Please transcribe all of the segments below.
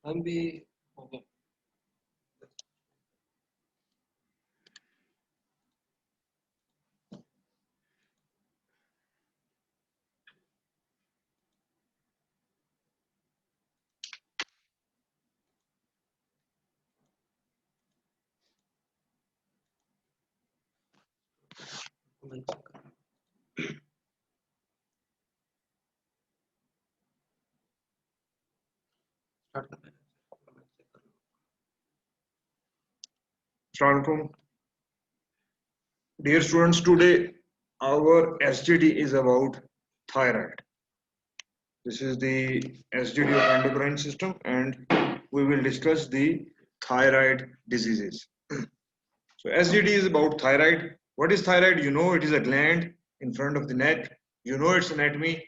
हम भी हो गए। Assalamualaikum. Dear students, today our SGD is about thyroid. This is the SGD of endocrine system, and we will discuss the thyroid diseases. So SGD is about thyroid. What is thyroid? You know, it is a gland in front of the neck. You know its anatomy.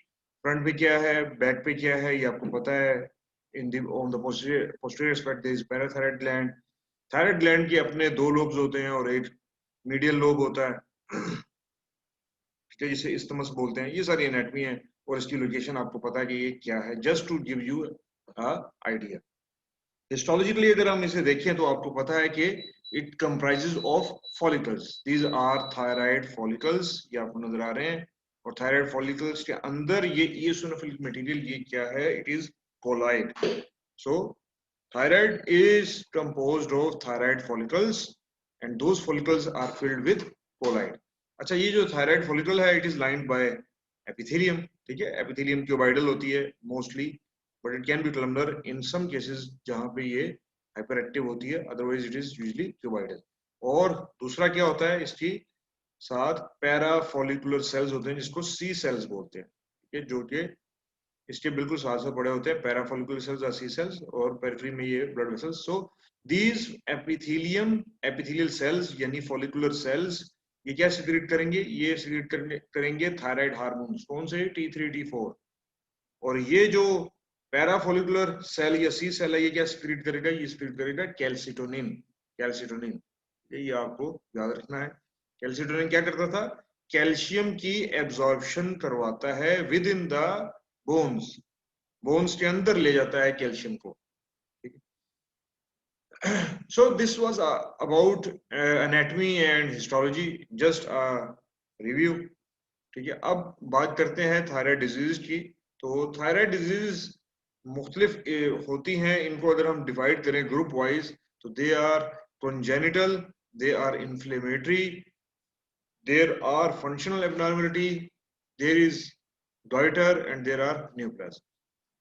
Front पे क्या है, back पे क्या है, ये आपको पता है. On the posterior aspect there is parathyroid gland. Thyroid gland के अपने दो लोब्स होते हैं और एक मीडियल लोब होता है, ठीक है, जिसे इस्टमस बोलते हैं. ये सारी एनाटमी है और इसकी लोकेशन आपको पता है कि ये क्या है. Just to give you a idea. Histologically अगर हम इसे देखें तो आपको पता है कि it comprises of follicles. These are thyroid follicles, ये आपको नजर आ रहे हैं. और थायराइड फॉलिकल्स के अंदर ये eosinophilic मटेरियल, ये क्या है? It is colloid. So thyroid is composed of thyroid follicles and those follicles are filled with colloid. अच्छा, ये जो thyroid follicle है, it is lined by epithelium. ठीक है, epithelium cuboidal होती है mostly, but it can be columnar in some cases जहाँ पे ये hyperactive होती है, otherwise it is usually cuboidal. और दूसरा क्या होता है, इसकी साथ parafollicular cells होते हैं जिसको C cells बोलते हैं, ठीक है, जो कि इसके बिल्कुल साथ साथ पड़े होते हैं. पैराफॉलिकुलर सेल्स और सी सेल्स, और पेरिफेरी में ये blood vessels. So these epithelial cells यानी फॉलिकुलर सेल्स, ये क्या सिक्रेट करेंगे? ये सिक्रेट करेंगे थायराइड हार्मोन्स. कौन से? T3 T4. और ये जो पैराफॉलिकुलर सेल या सी सेल है, ये क्या सिक्रेट करेगा? ये सिक्रेट करेगा कैल्सिटोनिन. कैल्सिटोनिन, ये आपको याद रखना है. कैल्सिटोनिन क्या करता था? कैल्शियम की एब्जॉर्प्शन करवाता है विद इन द बोन्स के अंदर ले जाता है कैल्शियम को. So this was about anatomy and histology, just a review. ठीक है, अब बात करते हैं थायराइड डिजीज की. तो थायराइड डिजीज मुख्तलिफ होती हैं. इनको अगर हम डिवाइड करें ग्रुप वाइज तो they are congenital, they are inflammatory, there are functional abnormality, there is goiter and there are neoplasm.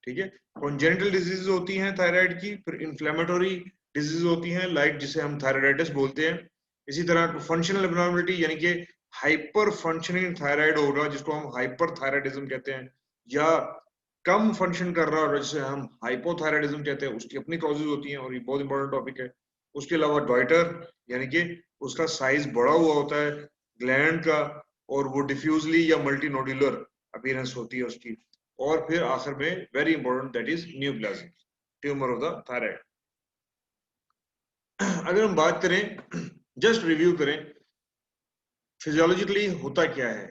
ठीक है, कॉन्जेनिटल डिजीज होती हैं थायराइड की. फिर इन्फ्लेमेटरी डिजीज होती हैं लाइक जिसे हम थायराइडाइटिस बोलते हैं. इसी तरह फंक्शनल एबनॉर्मलिटी यानी कि हाइपर फंक्शनिंग थायराइड होगा जिसको हम हाइपर थायराइडिज्म कहते हैं, या कम फंक्शन कर रहा होगा जिसे हम हाइपोथायराइडिज्म कहते हैं. उसकी अपनी कॉजेज होती हैं और ये बहुत इंपॉर्टेंट टॉपिक है. उसके अलावा डॉइटर यानी कि उसका साइज बड़ा हुआ होता है ग्लैंड का, और वो डिफ्यूजली या मल्टीनोडुलर अपीयरेंस होती है उसकी. और फिर आखिर में very important, that is neoplasm, tumour of the thyroid. अगर हम बात करें, जस्ट रिव्यू करें, फिजियोलॉजिकली होता क्या है.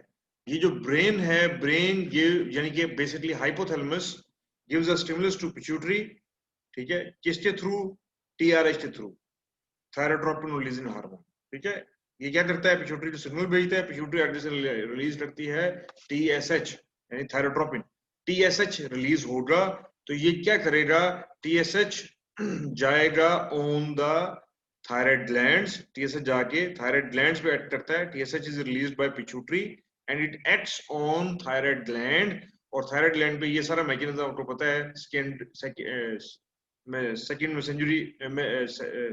ये जो ब्रेन है, ब्रेन गिव यानी कि basically hypothalamus gives a stimulus to pituitary. ठीक है, किसके थ्रू? TRH के थ्रू, थायरोट्रोपिन रिलीजिंग हार्मोन. ठीक है, ये क्या करता है? पिट्यूटरी को सिग्नल भेजता है, पिट्यूटरी आगे से रिलीज करती है TSH यानी थायरोट्रोपिन. TSH रिलीज होगा तो ये क्या करेगा? TSH जाएगा on the thyroid glands. TSH जाके थायराइड ग्लैंड्स पे एक्ट करता है. TSH is released by pituitary and it acts on thyroid gland. और थायराइड ग्लैंड पे ये सारा मैकेनिज्म आपको पता है.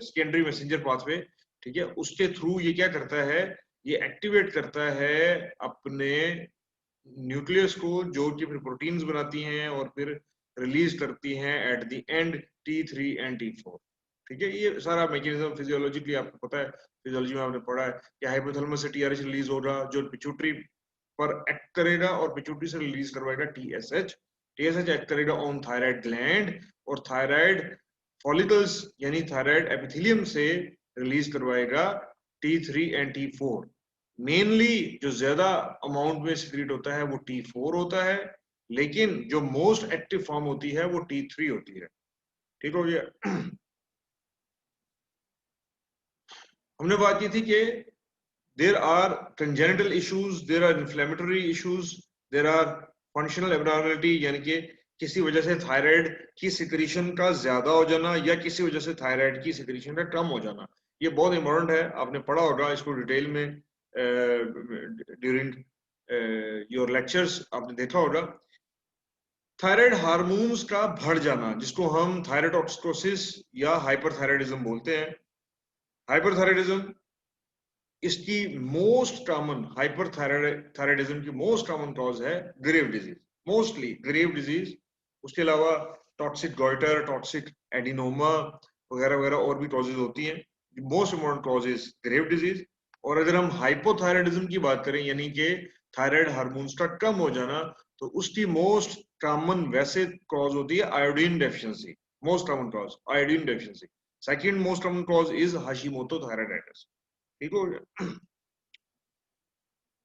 Secondary messenger pathway. ठीक है, उसके थ्रू ये क्या करता है? ये एक्टिवेट करता है अपने न्यूक्लियस को, जो कि फिर प्रोटीन्स बनाती हैं और फिर रिलीज करती हैं at the end T3 and T4. ठीक है, ये सारा मैकेनिज्म फिजियोलॉजिकली आपको पता है. फिजियोलॉजी में आपने पढ़ा है कि हाइपोथैलेमस से TRH रिलीज होगा जो पिट्यूटरी पर एक्ट करेगा और पिट्यूटरी से रिलीज करवाएगा TSH. TSH एक्ट करेगा ऑन थायराइड ग्लैंड और थायराइड फॉलिकल्स यानी थायराइड एपिथेलियम से रिलीज करवाएगा T3 एंड T4. मेनली जो ज्यादा अमाउंट में सिक्रीट होता है वो T4 होता है, लेकिन जो मोस्ट एक्टिव फॉर्म होती है वो T3 होती है। ठीक हो गया। हमने बात की थी कि there are congenital issues, there are inflammatory issues, there are functional abnormality, यानी कि किसी वजह से थायराइड की सिक्रीशन का ज्यादा हो जाना या किसी वजह से थायराइड की सिक्रीशन का कम हो जाना। ये बहुत इंपॉर्टेंट है, आपने पढ़ा होगा इसको डिटेल में ड्यूरिंग योर लेक्चर्स, आपने देखा होगा। थायराइड हार्मोन्स का बढ़ जाना जिसको हम थायराइडोक्सिकोसिस या हाइपरथायराइडिज्म बोलते हैं। हाइपरथायराइडिज्म इसकी मोस्ट कॉमन, हाइपरथायराइडिज्म की मोस्ट कॉमन कॉज है Grave disease, mostly Grave disease. उसके अलावा टॉक्सिक गॉइटर, टॉक्सिक एडिनोमा वगैरह वगैरह और भी कॉजेज होती हैं। Most important cause is Grave disease. और अगर हम हाइपोथायराइडिज्म की बात करें यानी कि थायराइड हार्मोन्स का कम हो जाना, तो उसकी मोस्ट कॉमन वैसे कॉज होती है iodine deficiency. Most common cause iodine deficiency. Second most common cause is Hashimoto thyroiditis. ठीक हो गया।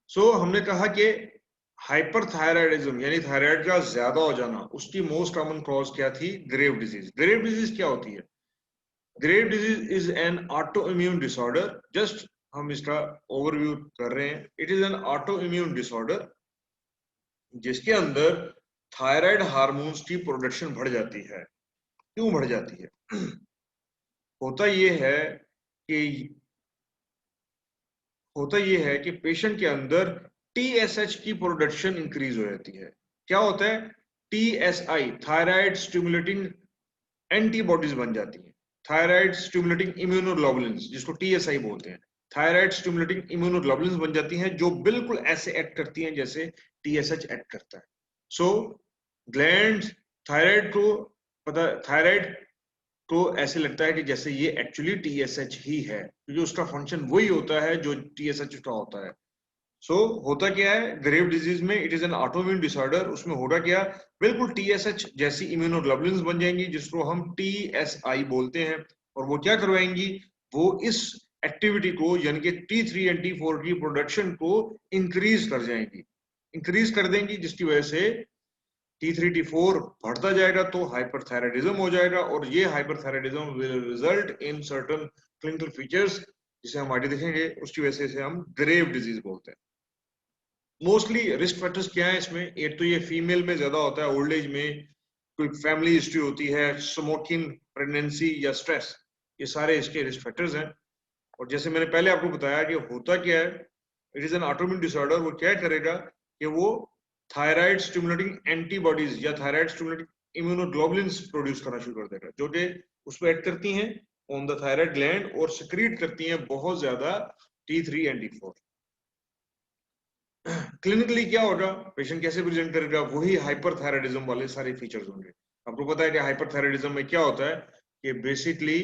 सो हमने कहा कि हाइपरथायराइडिज्म यानी थायराइड का ज्यादा हो जाना, उसकी मोस्ट कॉमन कॉज क्या थी? Grave disease. ग्रेव डिजीज क्या होती है? Grave disease is an auto immune disorder. Just हम इसका ओवरव्यू कर रहे हैं। It is an auto immune disorder जिसके अंदर थायराइड हार्मोन्स की प्रोडक्शन बढ़ जाती है। क्यों बढ़ जाती है? होता यह है कि पेशेंट के अंदर TSH की प्रोडक्शन इंक्रीज हो जाती है। क्या होता है? TSI, थायराइड स्टिमुलेटिंग एंटीबॉडीज बन जाती है। थायराइड स्टिमुलेटिंग इम्यूनोग्लोबुलिन्स जिसको TSI बोलते हैं, थायराइड स्टिमुलेटिंग इम्यूनोग्लोबुलिन्स बन जाती हैं जो बिल्कुल ऐसे एक्ट करती हैं जैसे TSH एक्ट करता है। सो ग्लैंड थायराइड को थायराइड तो ऐसे लगता है कि जैसे ये एक्चुअली TSH ही है, क्योंकि उसका फंक्शन वही होता है जो TSH का होता है। सो होता क्या है ग्रेव डिजीज में? It is an autoimmune disorder. उसमें होगा क्या? बिल्कुल TSH जैसी इम्यूनोग्लोबुलिन्स बन जाएंगी जिसको हम TSI बोलते हैं, और वो क्या करवाएंगी? वो इस एक्टिविटी को यानी कि T3 एंड T4 की प्रोडक्शन को इंक्रीज कर जाएंगी, इंक्रीज कर देंगी, जिसकी वजह से T3 T4 बढ़ता जाएगा तो हाइपरथायराइडिज्म हो जाएगा, और ये hyperthyroidism will result in certain clinical features जिसे हम आगे देखेंगे। उसकी वजह से इसे हम ग्रेव डिजीज बोलते हैं। मोस्टली रिस्क फैक्टर्स क्या है इसमें? एक तो ये फीमेल में ज्यादा होता है, ओल्ड एज में कोई फैमिली हिस्ट्री होती है, स्मोकिंग, प्रेगनेंसी या स्ट्रेस, ये सारे इसके रिस्क फैक्टर्स हैं। और जैसे मैंने पहले आपको बताया कि होता क्या है, it is an autoimmune disorder. वो क्या करेगा कि वो थायराइड स्टिमुलेटिंग एंटीबॉडीज या थायराइड स्टिमुलेटिंग इम्यूनोग्लोबुलिन्स प्रोड्यूस करना शुरू कर देगा, जो कि उस पर एक्ट करती हैं ऑन द थायराइड ग्लैंड और सिक्रीट करती हैं बहुत ज्यादा T3 एंड T4। क्लिनिकली क्या होगा, पेशेंट कैसे प्रेजेंट करेगा? वही हाइपरथायराइडिज्म वाले सारे फीचर्स होंगे। आपको पता है कि हाइपरथायराइडिज्म में क्या होता है कि बेसिकली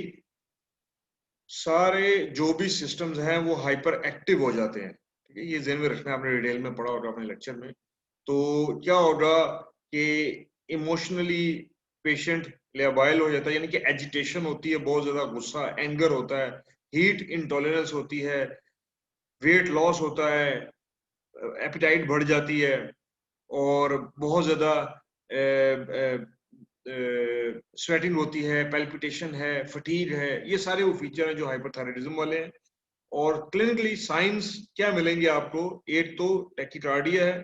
सारे जो भी सिस्टम्स हैं वो हाइपर एक्टिव हो जाते हैं। ठीक है, ये ध्यान में रखना, आपने डिटेल में पढ़ा होगा अपने लेक्चर में। तो क्या होगा कि इमोशनली पेशेंट लेबाइल हो जाता है, यानी कि एजिटेशन होती है, बहुत ज्यादा गुस्सा, एंगर होता है, हीट इंटॉलरेंस होती है, वेट लॉस होता है, एपिटाइट बढ़ जाती है, और बहुत ज्यादा स्वेटिंग होती है, पैल्पिटेशन है, फटीग है। ये सारे वो फीचर हैं जो हाइपरथायराइडिज्म वाले हैं। और क्लिनिकली साइंस क्या मिलेंगे आपको? एक तो टैकीकार्डिया है,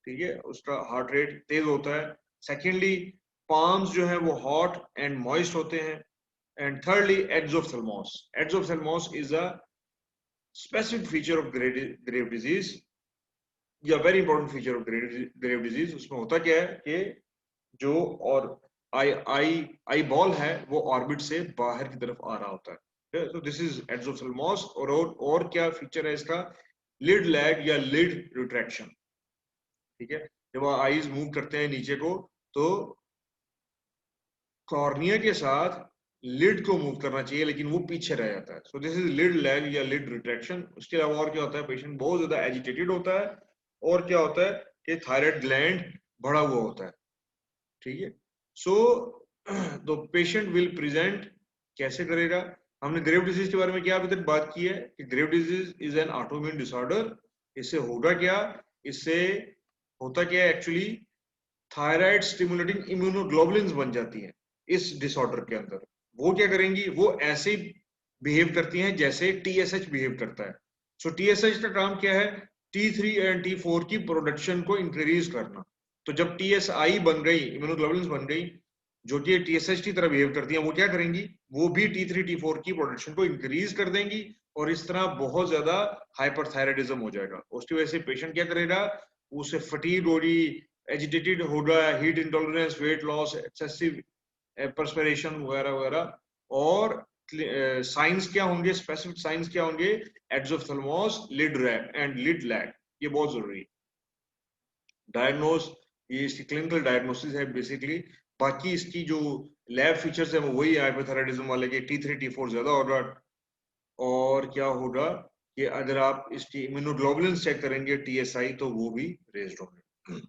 ठीक है, उसका हार्ट रेट तेज होता है। सेकेंडली पाम्स जो है वो हॉट एंड मॉइस्ट होते हैं। And thirdly exophthalmos. Exophthalmos is a specific feature of Grave disease या very important feature of Grave disease. उसमें होता क्या है कि जो और आई आई आई बॉल है वो ऑर्बिट से बाहर की तरफ आ रहा होता है। तो दिस इज एक्सोथेल्मोस। और क्या फीचर है इसका? लिड लैग या लिड रिट्रैक्शन। ठीक है, जब आईज मूव करते हैं नीचे को तो कॉर्निया के साथ लिड को मूव करना चाहिए, लेकिन वो पीछे रह जाता है। So this is lid lag या लिड रिट्रैक्शन। उसके अलावा और क्या होता है? पेशेंट बहुत ज्यादा एजिटेटेड होता है, और क्या होता है कि थायराइड ग्लैंड बढ़ा हुआ होता है। ठीक है, so the patient will present कैसे करेगा? हमने ग्रेव डिजीज के बारे में क्या अभी तक बात की है कि Grave disease is an autoimmune disorder. इससे होगा क्या, इससे होता क्या है एक्चुअली, थायराइड स्टिमुलेटिंग इम्यूनोग्लोबुलिन्स बन जाती हैं इस डिसऑर्डर के अंदर। वो क्या करेंगी, वो ऐसे बिहेव करती हैं जैसे टीएसएच बिहेव करता है। सो टीएसएच का काम क्या है, T3 एंड T4 की प्रोडक्शन को इंक्रीज करना। तो जब टीएसआई बन गई, इम्यूनोग्लोबुलिन्स बन गई जो कि टीएसएच की तरह बिहेव करती हैं, वो क्या करेंगी, वो भी T3 T4 की प्रोडक्शन को इंक्रीज कर देंगी और इस तरह बहुत ज्यादा हाइपरथायराइडिज्म हो जाएगा। उसकी वजह से पेशेंट क्या करेगा, उसे फटीग हो रही, एजिटेटेड होगा, heat intolerance, weight loss, excessive perspiration वगैरह वगैरह। और साइंस क्या होंगे, स्पेसिफिक साइंस क्या होंगे, एक्सोप्थेल्मोस, लिड एंड लिड लैग, ये बहुत जरूरी है। डायग्नोस, ये इसकी क्लिनिकल डायग्नोसिस है बेसिकली। बाकी इसकी जो लैब फीचर्स है वो वही हाइपोथायराइडिज्म वाले के, T3 T4 ज्यादा होगा। और क्या होगा कि अगर आप इसकी इम्यूनोग्लोबुलिन चेक करेंगे टीएसआई, तो वो भी रेज्ड होंगे।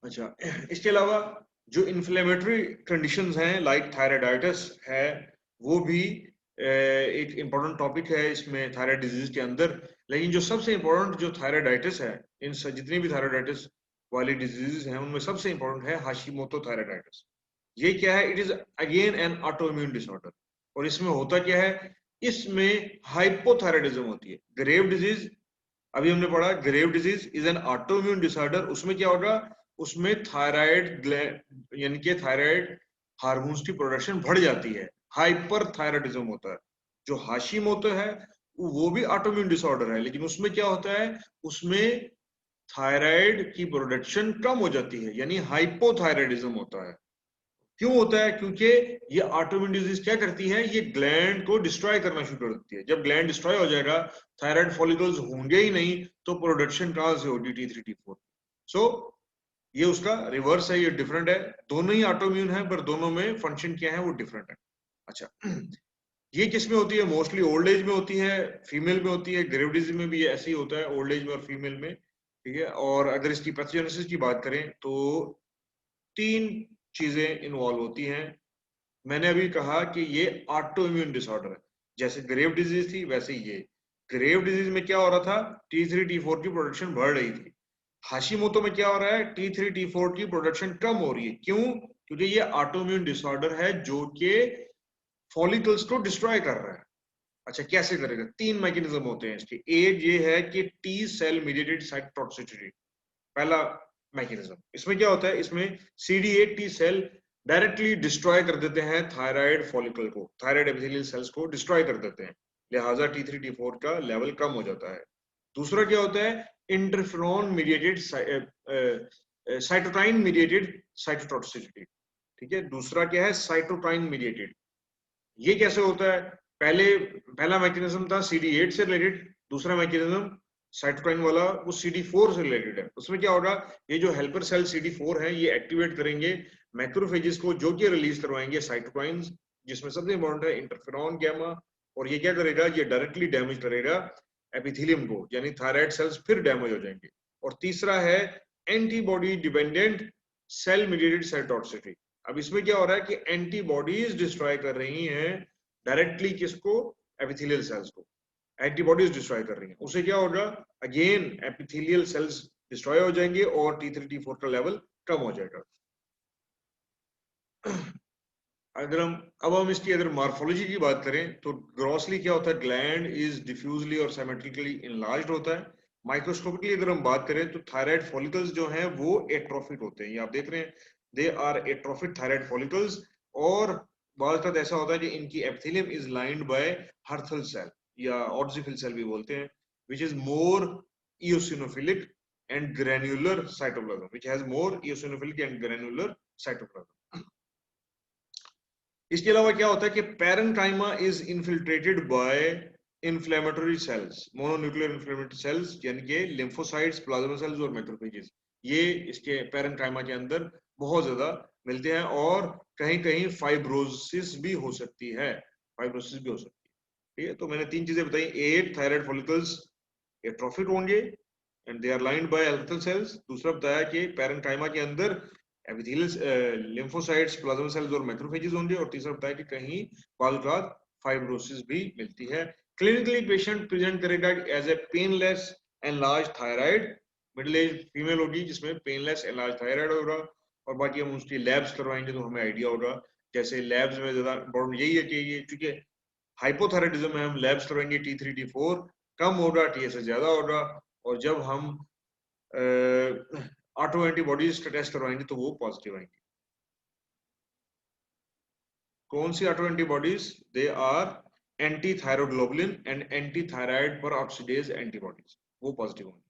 अच्छा, इसके अलावा जो इन्फ्लेमेटरी कंडीशंस हैं लाइक थायराइडाइटिस है, वो भी एक इम्पोर्टेंट टॉपिक है इसमें थायराइड डिजीज के अंदर। लेकिन जो सबसे इम्पोर्टेंट जो थायराइडाइटिस है, इन जितनी भी थायराइडाइटिस वाली डिजीज हैं उनमें सबसे इम्पोर्टेंट है हाशिमोतो थायराइडाइटिस। ये क्या है, it is again an autoimmune disorder. और इसमें होता क्या है, इसमें हाइपोथायराइडिज्म होती है। ग्रेव डिजीज, अभी हमने पढ़ा Grave disease is an autoimmune disorder. उसमें क्या होगा, उसमें थायराइड यानी कि थायराइड हार्मोन्स की प्रोडक्शन बढ़ जाती है, हाइपर थायराइडिज्म होता है। जो हाशिमोतो है वो भी ऑटोइम्यून डिसऑर्डर है, लेकिन उसमें क्या होता है, उसमें थायराइड की प्रोडक्शन कम हो जाती है, यानी हाइपोथायराइडिज्म होता है। क्यों होता है, क्योंकि ये ऑटोइम्यून डिजीज क्या करती है, ये ग्लैंड को डिस्ट्रॉय करना शुरू कर देती है। जब ग्लैंड डिस्ट्रॉय हो जाएगा, थायराइड फॉलिकल्स होंगे ही नहीं, तो प्रोडक्शन कहां से होगी, T3 T4। सो ये उसका रिवर्स है, ये डिफरेंट है। दोनों ही ऑटोइम्यून है पर दोनों में फंक्शन क्या है वो डिफरेंट है। अच्छा, ये किस में होती है, मोस्टली ओल्ड एज में होती है, फीमेल में होती है। ग्रेव डिजीज में भी ये ऐसे ही होता है, ओल्ड एज में और फीमेल में, ठीक है। और अगर इसकी पैथोजेनेसिस की बात करें तो 3 चीजें इन्वॉल्व होती हैं। मैंने अभी कहा कि ये ऑटो इम्यून डिसऑर्डर है, जैसे ग्रेव डिजीज थी वैसे ये। ग्रेव डिजीज में क्या हो रहा था, T3 T4 की प्रोडक्शन बढ़ रही थी। हाशिमोतो में क्या हो रहा है, T3 T4 की प्रोडक्शन कम हो रही है। क्यों, क्योंकि ये ऑटो इम्यून डिसऑर्डर है जो कि फॉलिकल्स को डिस्ट्रॉय कर रहा है। अच्छा, कैसे करेगा, 3 मैकेनिज्म होते हैं इसके। एक ये है कि टी सेल मीडिएटेड साइटोटॉक्सिसिटी, पहला मैकेनिज्म। इसमें क्या होता है, इसमें CD8 T cell directly destroy कर देते हैं थायराइड फॉलिकल को, थायराइड एपिथेलियल सेल्स को डिस्ट्रॉय कर देते हैं, लिहाजा T3 T4 का लेवल कम हो जाता है। दूसरा क्या होता है, interferon mediated cytokine mediated cytotoxicity, ठीक है। दूसरा क्या है, साइटोकाइन मीडिएटेड। ये कैसे होता है, पहला मैकेनिज्म था CD8 से रिलेटेड, दूसरा मैकेनिज्म साइटोकाइन वाला वो CD4 से रिलेटेड है। उसमें क्या होगा, ये जो हेल्पर सेल CD4 है ये एक्टिवेट करेंगे मैक्रोफेजेस को, जो कि रिलीज करवाएंगे साइटोकाइंस, जिसमें सबसे इंपॉर्टेंट है इंटरफेरॉन गैमा। और ये क्या करेगा, ये डायरेक्टली डैमेज करेगा एपिथेलियम को, यानी थायराइड सेल्स फिर डैमेज हो जाएंगे। और तीसरा है antibody dependent cell mediated cytotoxicity. अब इसमें क्या हो रहा है कि एंटीबॉडीज डिस्ट्रॉय कर रही हैं डायरेक्टली किसको, एपिथेलियल सेल्स को एंटीबॉडीज डिस्ट्रॉय कर रही हैं। उसे क्या होगा, अगेन एपिथेलियल सेल्स डिस्ट्रॉय हो जाएंगे और T3 T4 का लेवल कम हो जाएगा। अब हम इसकी अगर मॉर्फोलॉजी की बात करें तो ग्रॉसली क्या होता है, ग्लैंड इज डिफ्यूजली और सिमेट्रिकली इनलार्ज्ड होता है। माइक्रोस्कोपिकली अगर हम बात करें तो थायराइड फॉलिकल्स जो हैं वो एट्रोफिक होते हैं, ये आप देख रहे हैं, they are atrophic thyroid follicles. और बहुत बार ऐसा होता है कि इनकी epithelium is lined by Hurthle cell या ऑक्सीफिल सेल भी बोलते हैं, which is more eosinophilic and granular cytoplasm, which has more eosinophilic and granular cytoplasm. इसके अलावा क्या होता है कि parenchyma is infiltrated by inflammatory cells, mononuclear inflammatory cells, यानी कि लिम्फोसाइट्स, प्लाज्मा सेल्स और मैक्रोफेजेस। ये इसके पैरेन्काइमा के अंदर बहुत ज्यादा मिलते हैं। और कहीं कहीं फाइब्रोसिस भी हो सकती है, फाइब्रोसिस भी हो सकती है, ठीक है। तो मैंने 3 चीजें बताई, एक थायराइड फॉलिकल्स एट्रोफिक होंगे and they are lined by Hurthle cells. दूसरा बताया कि पैरेन्काइमा के अंदर एपिथेलियल लिम्फोसाइट्स, प्लाज्मा सेल्स और मैक्रोफेजेस होंगे, और तीसरा बताया कि कहीं बाल फाइब्रोसिस भी मिलती है। क्लिनिकली पेशेंट प्रेजेंट करेगा as a painless enlarge thyroid, middle age female होगी जिसमें पेनलेस एनलार्ज थायराइड होगा, और बाकी हम उसकी लैब्स करवाएंगे तो हमें आइडिया होगा। जैसे लैब्स में ज्यादा इंपॉर्टेंट यही है कि ये चूंकि हाइपोथायराइडिज्म है, हम लैब्स करवाएंगे T3 T4 कम होगा, TSH ज्यादा होगा, और जब हम ऑटो एंटीबॉडीज का टेस्ट करवाएंगे तो वो पॉजिटिव आएंगे। कौन सी auto antibodies? They are anti thyroglobulin and anti thyroid peroxidase antibodies, वो पॉजिटिव होंगे।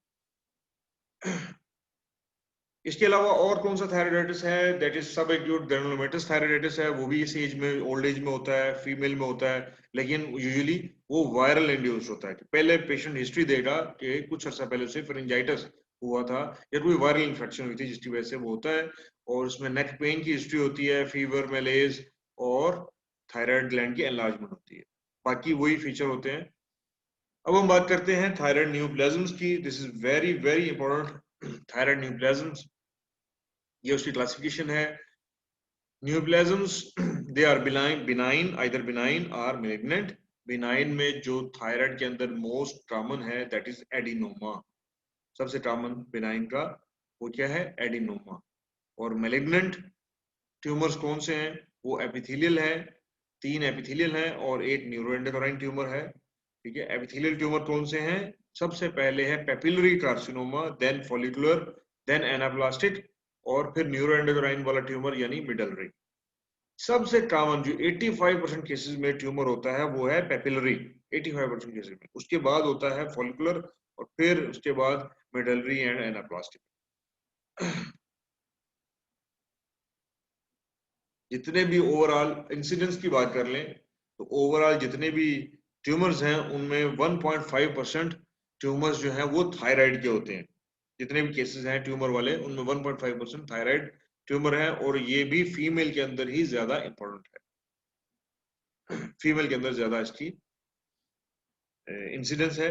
इसके अलावा और कौन सा थायराइडाइटिस है? That is subacute granulomatous thyroiditis है, वो भी इस एज में, ओल्ड एज में होता है, फीमेल में होता है, लेकिन यूजुअली वो वायरल इंड्यूस होता है कि पहले पेशेंट हिस्ट्री देगा कि कुछ अर्सा पहले उसे फेरिंजाइटिस हुआ था या कोई वायरल इन्फेक्शन हुई थी जिसकी वजह से वो होता है, और उसमें नेक पेन की हिस्ट्री होती है, फीवर, मेलेज और थायराइड ग्लैंड की एनलार्जमेंट होती है, बाकी वही फीचर होते हैं। अब हम बात करते हैं थायराइड न्यूप्लाज्म्स की। This is very very important. Thyroid neoplasms, ये उसकी क्लासिफिकेशन है। Neoplasms they are benign, either benign और मैलिग्नेंट। बिनाइन में जो थायराइड के अंदर मोस्ट कॉमन है दैट इज एडिनोमा, सबसे कॉमन बिनाइन का वो क्या है? एडिनोमा। और मैलिग्नेंट ट्यूमर्स कौन से हैं? वो एपिथेलियल है, 3 एपिथेलियल है और एक न्यूरोएंडोक्राइन ट्यूमर है। ठीक है, एपिथेलियल ट्यूमर कौन से हैं? सबसे पहले है papillary carcinoma, then follicular, then anaplastic, और फिर न्यूरोएंडोक्राइन वाला ट्यूमर यानी मिडलरी। सबसे कॉमन जो 85% केसेस में ट्यूमर होता है वो है पेपिलरी, 85% केसेस में। उसके बाद होता है फॉलिकुलर, और फिर उसके बाद मिडलरी एंड एनाप्लास्टिक। जितने भी ओवरऑल इंसिडेंस की बात कर लें तो ओवरऑल जितने भी ट्यूमर्स हैं उनमें 1.5% ट्यूमर्स जो हैं वो थायराइड के होते हैं। जितने भी केसेस हैं ट्यूमर वाले उनमें 1.5% थायराइड ट्यूमर है, और ये भी फीमेल के अंदर ही ज्यादा इंपॉर्टेंट है, फीमेल के अंदर ज्यादा इसकी इंसिडेंस है।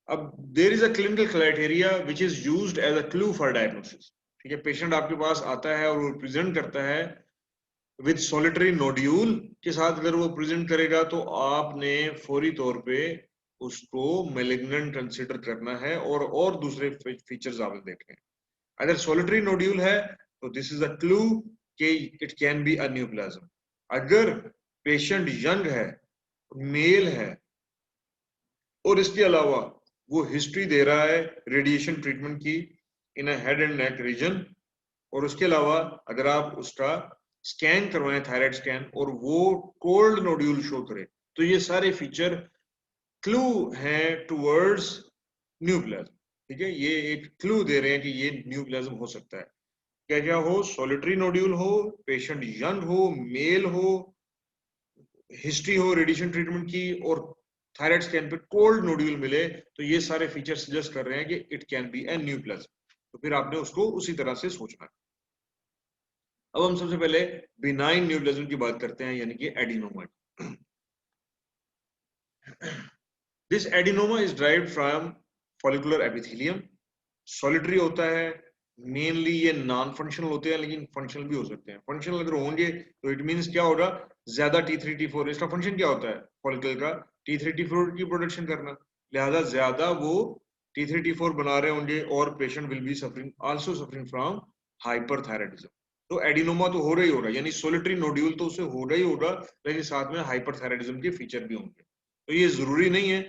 अब there is a clinical criteria which is used as a clue for diagnosis. ठीक है, पेशेंट आपके पास आता है और वो प्रेजेंट करता है विद सॉलिटरी नोड्यूल के साथ, अगर वो प्रेजेंट करेगा तो आपने फौरी तौर पे उसको मैलिग्नेंट कंसीडर करना है, और दूसरे फीचर्स आपने देखने हैं। अगर सॉलिटरी नोड्यूल है तो दिस इज अ क्लू कि it can be a neoplasm. अगर पेशेंट यंग है, मेल है, और इसके अलावा वो हिस्ट्री दे रहा है रेडिएशन ट्रीटमेंट की in a head and neck region, और उसके अलावा अगर आप उसका स्कैन करवाएं, थायराइड स्कैन, और वो कोल्ड नोड्यूल शो करे, तो ये सारे फीचर क्लू हैं टुवर्ड्स न्यूप्लाज्म। ठीक है, ये एक क्लू दे रहे हैं कि ये न्यूप्लाज्म हो सकता है। क्या क्या हो? सॉलिटरी नोड्यूल हो, पेशेंट यंग हो, मेल हो, हिस्ट्री हो रेडिएशन ट्रीटमेंट की, और थायराइड स्कैन पे कोल्ड नोड्यूल मिले, तो ये सारे फीचर सजेस्ट कर रहे हैं कि it can be A neoplasm. तो फिर आपने उसको उसी तरह से सोचना है। अब हम सबसे पहले बिनाइन न्यूप्लाज्म की बात करते हैं, यानी कि adenoma. This adenoma is derived from follicular epithelium. Solitary होता है, मेनली ये नॉन फंक्शनल होते हैं, लेकिन फंक्शनल भी हो सकते हैं। फंक्शनल अगर होंगे तो इट मींस क्या होगा? ज्यादा T3 T4, इसका फंक्शन क्या होता है फॉलिकल का? T3 T4 की प्रोडक्शन करना, लिहाजा ज्यादा वो T3 T4 बना रहे होंगे, और patient will be suffering, also suffering from hyperthyroidism. तो एडिनोमा तो हो रही होगा, यानी सोलिटरी नोड्यूल तो उसे हो रही होगा, लेकिन साथ में हाइपरथायराइडिज्म के फीचर भी होंगे। तो ये जरूरी नहीं है,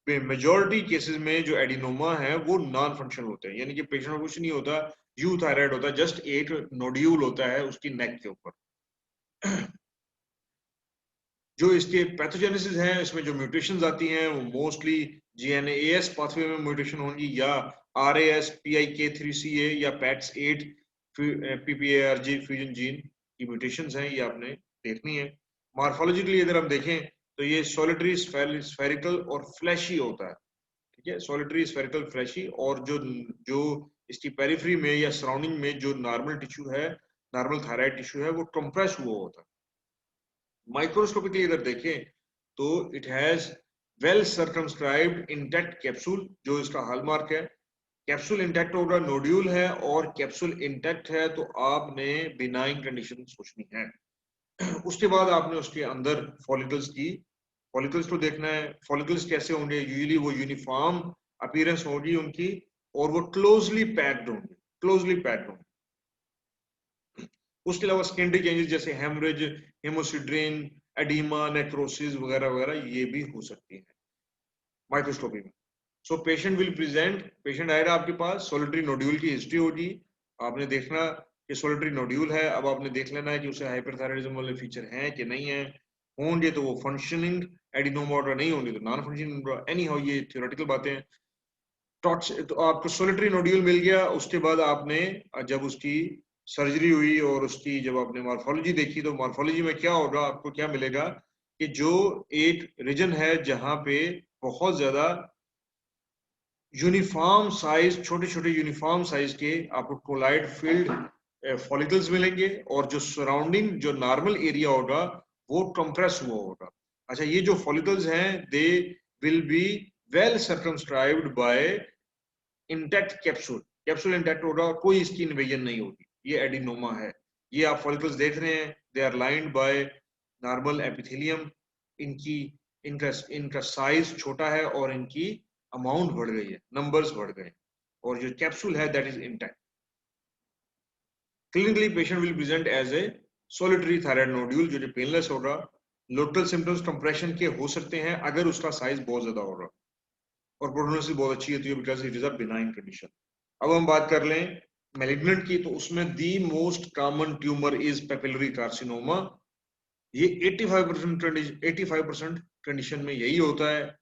मेजोरिटी केसेस में जो एडिनोमा है वो नॉन फंक्शनल होते हैं, यानी कि पेशेंट को कुछ नहीं होता, यू थायराइड होता है, जस्ट एक नोड्यूल होता है उसकी नेक के ऊपर। जो इसके पैथोजेनेसिस हैं, इसमें जो म्यूटेशंस आती हैं वो मोस्टली GNAS पाथवे में म्यूटेशन होंगी, या RAS PIK3CA या PAX8 PPARG फ्यूजन जीन की म्यूटेशंस हैं, ये आपने देखनी है। मॉर्फोलॉजिकली अगर हम देखें तो ये सॉलिटरी, स्फेरिकल और फ्लैशी होता है। ठीक है, सॉलिटरी, स्फेरिकल, फ्लैशी, और जो जो इसकी पेरिफेरी में या सराउंडिंग में जो नॉर्मल टिश्यू है, नॉर्मल थायराइड टिश्यू है, वो कंप्रेस हुआ होता है। माइक्रोस्कोपिकली अगर देखें तो it has well circumscribed intact capsule, जो इसका हॉलमार्क है। कैप्सूल इंटैक्ट होगा, नोड्यूल है और कैप्सूल इंटैक्ट है, तो आपने बिनाइन कंडीशन सोचनी है। उसके बाद आपने उसके अंदर फॉलिकल्स तो देखना है। फॉलिकल्स कैसे होंगे, यूजुअली वो यूनिफॉर्म अपीयरेंस होगी उनकी और वो क्लोजली पैक्ड होंगे। उसके अलावा सेकेंडरी चेंजेस जैसे हेमरेज, हेमोसिड्रेन, एडिमा, नेक्रोसिस वगैरह वगैरह ये भी हो सकती है माइक्रोस्कोपी में। सो पेशेंट आएगा आपके पास, सोलिटरी नोड्यूल की हिस्ट्री होगी, आपने देखना कि सोलिटरी नोड्यूल है, अब आपने देख लेना है कि उसे हाइपरथायराइडिज्म वाले फीचर हैं कि नहीं है। होंगे तो वो फंक्शनिंग एडिनोमा ऑर्डर, नहीं होंगे तो नॉन फंक्शनिंग। एनी हाउ ये थ्योरेटिकल बातें हैं। तो आपको सोलिटरी नोड्यूल मिल गया, उसके बाद आपने जब उसकी सर्जरी हुई और उसकी जब आपने मॉर्फोलॉजी देखी, तो मॉर्फोलॉजी में क्या होगा, आपको क्या मिलेगा कि जो एक रीजन है जहां पे बहुत ज्यादा यूनिफॉर्म साइज, छोटे छोटे यूनिफॉर्म साइज के आपको कोलाइड फील्ड फॉलिकल्स मिलेंगे, और जो सराउंडिंग जो नॉर्मल एरिया होगा वो कंप्रेस हुआ होगा। अच्छा, ये जो फॉलिकल्स हैं they will be well circumscribed by intact capsule intact होगा, कोई इसकी इन्वेजन नहीं होगी। ये एडिनोमा है। ये आप फॉलिकल्स देख रहे हैं, they are lined by normal epithelium. इनकी इनका इनका साइज छोटा है और इनकी अमाउंट बढ़ गई है, नंबर्स बढ़ गए, और जो कैप्सूल है that is intact. Clinically patient will present as a solitary thyroid nodule जो पेनलेस होगा। लोकल सिम्टम्स कंप्रेशन के हो सकते हैं अगर उसका साइज बहुत ज्यादा होगा, और प्रोग्नोसिस बहुत अच्छी होती है because it is a benign condition. अब हम बात कर लें मैलिग्नेंट की, तो उसमें the most common tumour is papillary carcinoma. ये 85% कंडीशन में यही होता है।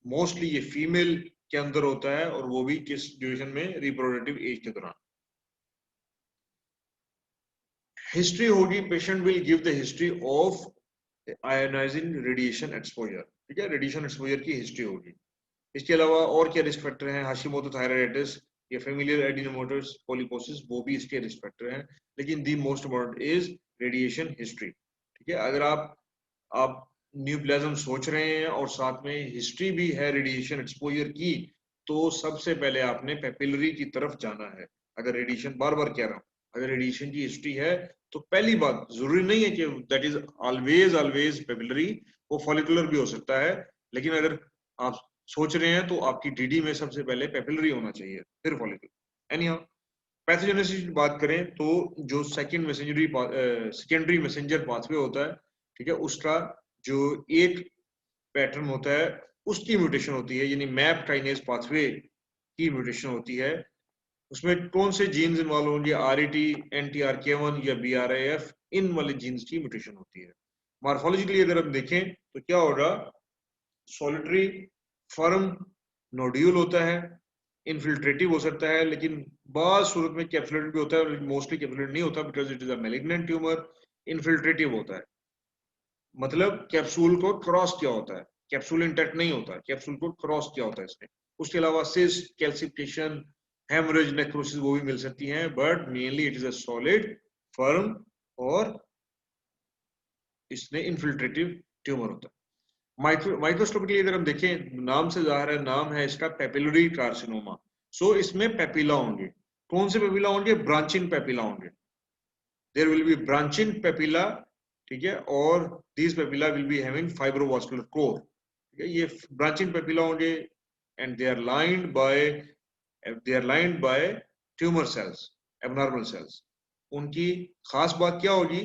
मोस्टली ये फीमेल के अंदर होता है, और वो भी किस ड्यूरेशन में, रिप्रोडक्टिव एज के दौरान। हिस्ट्री होगी, patient will give the history of ionising radiation exposure. ठीक है, रेडिएशन एक्सपोजर की हिस्ट्री होगी। इसके अलावा और क्या रिस्क फैक्टर हैं, हाशिमोतो थायराइडाइटिस या फेमिलियर एडिनोमाटस पॉलीपोसिस, वो भी इसके रिस्क फैक्टर हैं, लेकिन the most important is radiation history. ठीक है, अगर आप न्यूप्लाज्म सोच रहे हैं और साथ में हिस्ट्री भी है रेडिएशन एक्सपोजर की, तो सबसे पहले आपने पेपिलरी की तरफ जाना है। अगर रेडिएशन, बार बार कह रहा हूं, अगर रेडिएशन की हिस्ट्री है तो पहली बात, जरूरी नहीं है कि दैट इज ऑलवेज पेपिलरी, वो फॉलिकुलर भी हो सकता है, लेकिन अगर आप सोच रहे हैं तो आपकी डीडी में सबसे पहले पेपिलरी होना चाहिए, फिर फॉलिकुलर। एनी हाउ, पैथोजेनेसिस की बात करें तो जो सेकेंडरी मैसेंजर पाथवे होता है, ठीक है, उसका जो एक पैटर्न होता है उसकी म्यूटेशन होती है, यानी मैप काइनेज पाथवे की म्यूटेशन होती है। उसमें कौन से जीन्स इन्वॉल्व होंगे, आरईटी, NTRK1 या BRAF, इन वाले जीन्स की म्यूटेशन होती है। मॉर्फोलॉजिकली अगर हम देखें तो क्या होगा, सॉलिटरी फर्म नोड्यूल होता है, इनफिल्ट्रेटिव हो सकता है, लेकिन बाद सूरत में कैप्सुलेटेड भी होता है, मोस्टली कैप्सुलेटेड नहीं होता because it is a malignant tumour. Infiltrative होता है, मतलब कैप्सूल को क्रॉस किया होता है, कैप्सूल इंटैक्ट नहीं होता, कैप्सूल को क्रॉस किया होता है इसने। उसके अलावा सिस्ट, कैल्सिफिकेशन, हेमरेज, नेक्रोसिस वो भी मिल सकती हैं, but mainly it is a solid firm, और इसने इनफिल्ट्रेटिव ट्यूमर होता है। माइक्रोस्कोपिकली अगर हम देखें, नाम से जाहिर है, नाम है इसका पेपिलरी कार्सिनोमा। सो इसमें पेपिला होंगे। कौन से पेपिला होंगे, ब्रांचिंग पेपिला होंगे। There will be branching papilla, ठीक है, और these papilla will be having fibrovascular core. ठीक है, ये ब्रांचिंग पेपिला होंगे, and they are lined by tumour cells, abnormal cells. उनकी खास बात क्या होगी,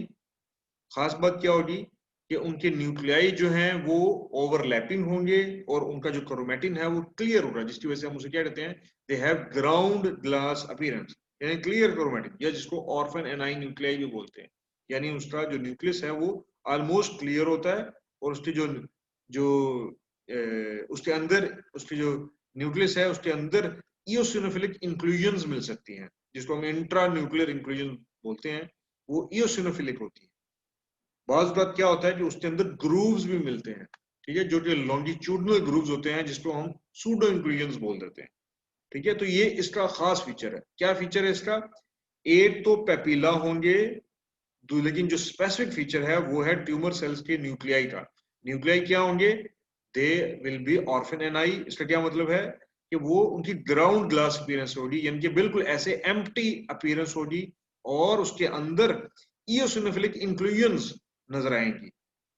खास बात क्या होगी कि उनके न्यूक्लियाई जो हैं वो ओवरलैपिंग होंगे, और उनका जो क्रोमैटिन है वो क्लियर होगा, जिसकी वजह से हम उसे क्या कहते हैं, they have ground glass appearance, यानी क्लियर क्रोमैटिन, या जिसको ऑर्फन एनाइन न्यूक्लियाई भी बोलते हैं। यानी उसका जो न्यूक्लियस है वो ऑलमोस्ट क्लियर होता है, और उसके जो जो उसके अंदर, उसके जो न्यूक्लियस है उसके अंदर इओसिनोफिलिक इंक्लूजन्स मिल सकती हैं, जिसको हम इंट्रा न्यूक्लियर इंक्लूजन बोलते हैं, वो इओसिनोफिलिक होती है। बात क्या होता है कि उसके अंदर ग्रूव्स भी मिलते हैं, ठीक है, जो कि लॉन्गिट्यूडनल ग्रूव्स होते हैं, जिसको हम सूडो इंक्लूजन्स बोल देते हैं। ठीक है, तो ये इसका खास फीचर है। क्या फीचर है इसका, एक तो पेपिला होंगे, लेकिन जो स्पेसिफिक फीचर है वो है ट्यूमर सेल्स के न्यूक्लियाई का। न्यूक्लियाई क्या होंगे, दे विल बी ऑर्फन एनाई। इसका क्या मतलब है कि वो उनकी ग्राउंड ग्लास अपीयरेंस होगी, यानी कि बिल्कुल ऐसे एम्प्टी अपीयरेंस होगी और उसके अंदर इओसिनोफिलिक इंक्लूजन्स नजर आएंगी।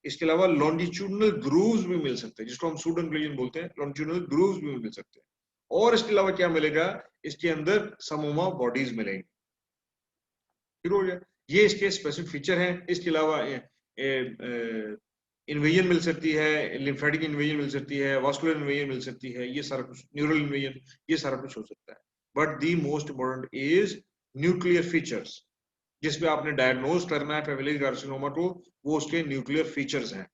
इसके अलावा लॉन्जिट्यूडनल ग्रूव्स भी मिल सकते हैं, जिसको हम सूडो इंक्लूजन बोलते हैं, लॉन्जिट्यूडनल ग्रूव्स भी मिल सकते हैं। और इसके अलावा क्या मिलेगा, इसके अंदर समोमा बॉडीज मिलेंगी। फिर हो गया, ये इसके स्पेसिफिक फीचर हैं। इसके अलावा इन्वेजन मिल सकती है, लिम्फेटिक इन्वेजन मिल सकती है, वास्कुलर इन्वेजन मिल सकती है, ये सारा कुछ, न्यूरल इन्वेजन, ये सारा कुछ हो सकता है। But the most important is nuclear features, जिसपे आपने डायग्नोज करना है पेपिलरी कार्सिनोमा को, वो उसके न्यूक्लियर फीचर्स हैं।